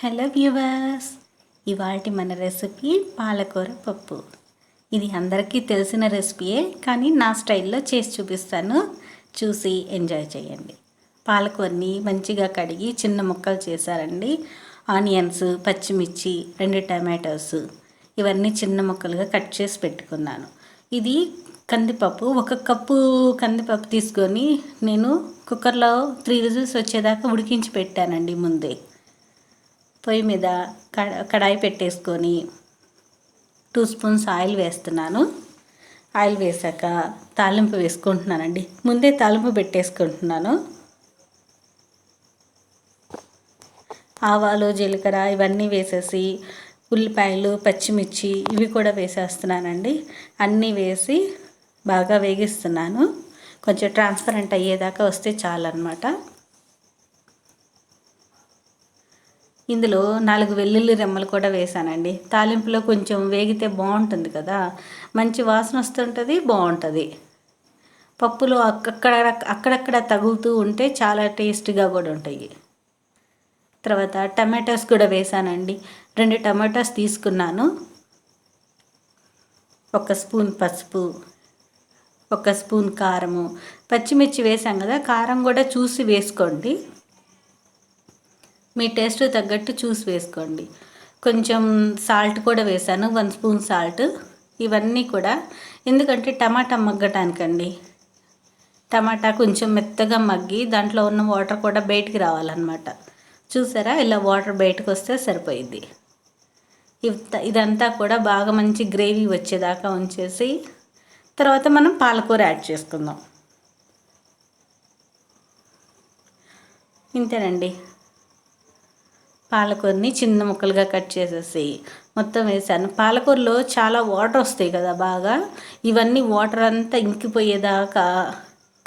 Hello viewers, ఇవాల్టి మన recipe పాలకూర పప్పు. ఇది అందరికీ తెలిసిన రెసిపీయే, కానీ నా స్టైల్లో చేసి చూపిస్తాను. చూసి ఎంజాయ్ చేయండి. పాలకూరని మంచిగా కడిగి చిన్న ముక్కలు చేశారండి. ఆనియన్స్, పచ్చిమిర్చి, 2 టమాటోస్ ఇవన్నీ చిన్న ముక్కలుగా కట్ చేసి పెట్టుకున్నాను. ఇది కందిపప్పు, 1 కప్పు కందిపప్పు తీసుకొని నేను కుక్కర్లో 3 విజిల్స్ వచ్చేదాకా ఉడికించి పెట్టానండి. ముందే పొయ్యి మీద కడాయి పెట్టేసుకొని 2 స్పూన్స్ ఆయిల్ వేస్తున్నాను. ఆయిల్ వేసాక తాలింపు వేసుకుంటున్నానండి. ముందే తాలింపు పెట్టేసుకుంటున్నాను. ఆవాలు, జీలకర్ర ఇవన్నీ వేసేసి ఉల్లిపాయలు, పచ్చిమిర్చి ఇవి కూడా వేసేస్తున్నానండి. అన్నీ వేసి బాగా వేగిస్తున్నాను. కొంచెం ట్రాన్స్పరెంట్ అయ్యేదాకా వస్తే చాలన్నమాట. ఇందులో 4 వెల్లుల్లి రెమ్మలు కూడా వేసానండి. తాలింపులో కొంచెం వేగితే బాగుంటుంది కదా, మంచి వాసన వస్తుంటుంది, బాగుంటుంది. పప్పులో అక్కడక్కడ తగులుతూ ఉంటే చాలా టేస్ట్గా కూడా ఉంటాయి. తర్వాత టమాటోస్ కూడా వేసానండి. 2 టమాటోస్ తీసుకున్నాను. 1 స్పూన్ పసుపు, 1 స్పూన్ కారము, పచ్చిమిర్చి వేసాం కదా, కారం కూడా చూసి వేసుకోండి. మీ టేస్ట్ తగ్గట్టు చూసి వేసుకోండి. కొంచెం సాల్ట్ కూడా వేసాను, 1 స్పూన్ సాల్ట్. ఇవన్నీ కూడా ఎందుకంటే టమాటా మగ్గటానికండి. టమాటా కొంచెం మెత్తగా మగ్గి దాంట్లో ఉన్న వాటర్ కూడా బయటికి రావాలన్నమాట. చూసారా, ఇలా వాటర్ బయటకు వస్తే సరిపోయింది. ఇదంతా కూడా బాగా మంచి గ్రేవీ వచ్చేదాకా ఉంచేసి తర్వాత మనం పాలకూర యాడ్ చేసుకుందాం. ఇంతేనండి. పాలకూరని చిన్న ముక్కలుగా కట్ చేసేసి మొత్తం వేసాను. పాలకూరలో చాలా వాటర్ వస్తాయి కదా బాగా, ఇవన్నీ వాటర్ అంతా ఇంకిపోయేదాకా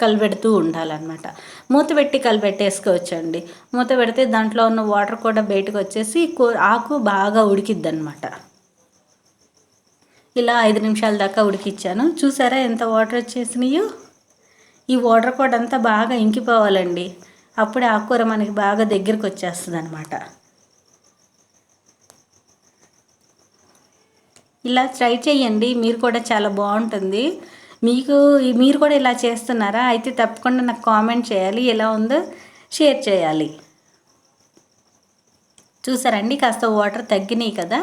కలిపెడుతూ ఉండాలన్నమాట. మూత పెట్టి కలిపెట్టేసుకోవచ్చండి. మూత పెడితే దాంట్లో ఉన్న వాటర్ కూడా బయటకు వచ్చేసి ఆకు బాగా ఉడికిద్ది అనమాట. ఇలా 5 నిమిషాల దాకా ఉడికిచ్చాను. చూసారా ఎంత వాటర్ వచ్చేసినాయో. ఈ వాటర్ కూడా అంతా బాగా ఇంకిపోవాలండి. అప్పుడే ఆకుకూర మనకి బాగా దగ్గరికి వచ్చేస్తుంది అనమాట. ఇలా ట్రై చేయండి, మీరు కూడా చాలా బాగుంటుంది. మీరు కూడా ఇలా చేస్తున్నారా? అయితే తప్పకుండా నాకు కామెంట్ చేయాలి, ఎలా ఉందో షేర్ చేయాలి. చూసారండి, కాస్త వాటర్ తగ్గినాయి కదా,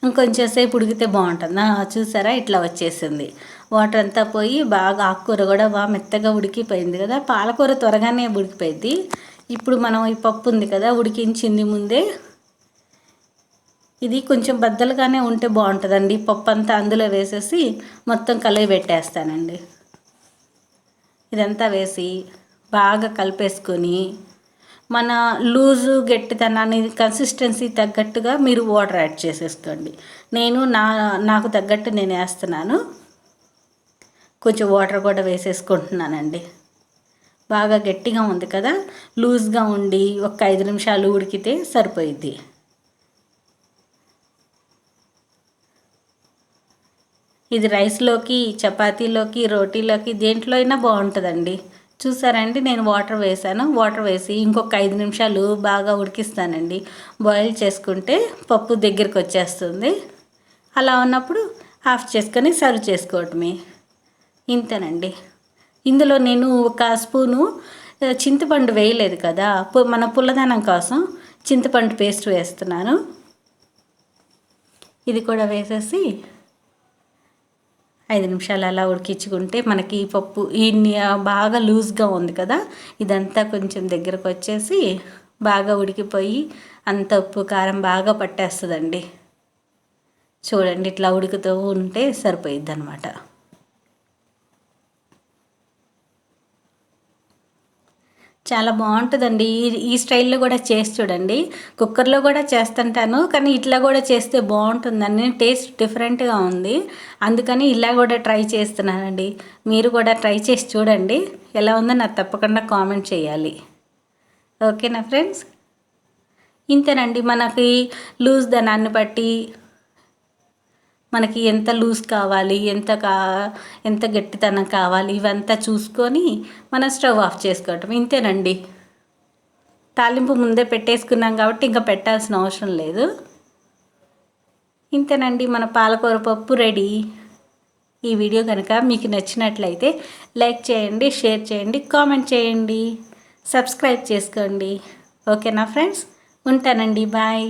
ఇంకొంచెం సేపు ఉడికితే బాగుంటుంది. చూసారా, ఇట్లా వచ్చేసింది. వాటర్ అంతా పోయి బాగా ఆకుకూర కూడా బాగా మెత్తగా ఉడికిపోయింది కదా. పాలకూర త్వరగానే ఉడికిపోయింది. ఇప్పుడు మనం ఈ పప్పు ఉంది కదా ఉడికించింది ముందే, ఇది కొంచెం బద్దలుగానే ఉంటే బాగుంటుందండి. పప్పు అంతా అందులో వేసేసి మొత్తం కలిపి పెట్టేస్తానండి. ఇదంతా వేసి బాగా కలిపేసుకొని మన లూజు గట్టితనాన్ని కన్సిస్టెన్సీ తగ్గట్టుగా మీరు వాటర్ యాడ్ చేసేసుకోండి. నాకు తగ్గట్టు నేను వేస్తున్నాను. కొంచెం వాటర్ కూడా వేసేసుకుంటున్నానండి. బాగా గట్టిగా ఉంది కదా, లూజ్గా ఉండి ఒక 5 నిమిషాలు ఉడికితే సరిపోయిద్ది. ఇది రైస్లోకి, చపాతీలోకి, రోటీలోకి దేంట్లో అయినా బాగుంటుందండి. చూసారండి, నేను వాటర్ వేసాను. వాటర్ వేసి ఇంకొక 5 నిమిషాలు బాగా ఉడికిస్తానండి. బాయిల్ చేసుకుంటే పప్పు దగ్గరికి వచ్చేస్తుంది. అలా ఉన్నప్పుడు ఆఫ్ చేసుకొని సర్వ్ చేసుకోవటమే. ఇంతేనండి. ఇందులో నేను 1 స్పూను చింతపండు వేయలేదు కదా, మన పుల్లదనం కోసం చింతపండు పేస్ట్ వేస్తున్నాను. ఇది కూడా వేసేసి 5 నిమిషాలు అలా ఉడికించుకుంటే మనకి పప్పు బాగా లూజ్గా ఉంది కదా, ఇదంతా కొంచెం దగ్గరకు వచ్చేసి బాగా ఉడికిపోయి అంత ఉప్పు కారం బాగా పట్టేస్తుందండి. చూడండి, ఇట్లా ఉడుకుతూ ఉంటే సరిపోయిద్ది అనమాట. చాలా బాగుంటుందండి. ఈ స్టైల్లో కూడా చేసి చూడండి. కుక్కర్లో కూడా చేస్తుంటాను, కానీ ఇట్లా కూడా చేస్తే బాగుంటుందని టేస్ట్ డిఫరెంట్గా ఉంది. అందుకని ఇలా కూడా ట్రై చేస్తున్నానండి. మీరు కూడా ట్రై చేసి చూడండి, ఎలా ఉందో నాకు తప్పకుండా కామెంట్ చేయాలి. ఓకేనా ఫ్రెండ్స్? ఇంతేనండి. మనకి లూజ్ దనాన్ని బట్టి మనకి ఎంత లూజ్ కావాలి, ఎంత గట్టితనం కావాలి, ఇవంతా చూసుకొని మనం స్టవ్ ఆఫ్ చేసుకోవటం. ఇంతేనండి. తాలింపు ముందే పెట్టేసుకున్నాం కాబట్టి ఇంకా పెట్టాల్సిన అవసరం లేదు. ఇంతేనండి, మన పాలకూర పప్పు రెడీ. ఈ వీడియో కనుక మీకు నచ్చినట్లయితే లైక్ చేయండి, షేర్ చేయండి, కామెంట్ చేయండి, సబ్స్క్రైబ్ చేసుకోండి. ఓకేనా ఫ్రెండ్స్, ఉంటానండి, బాయ్.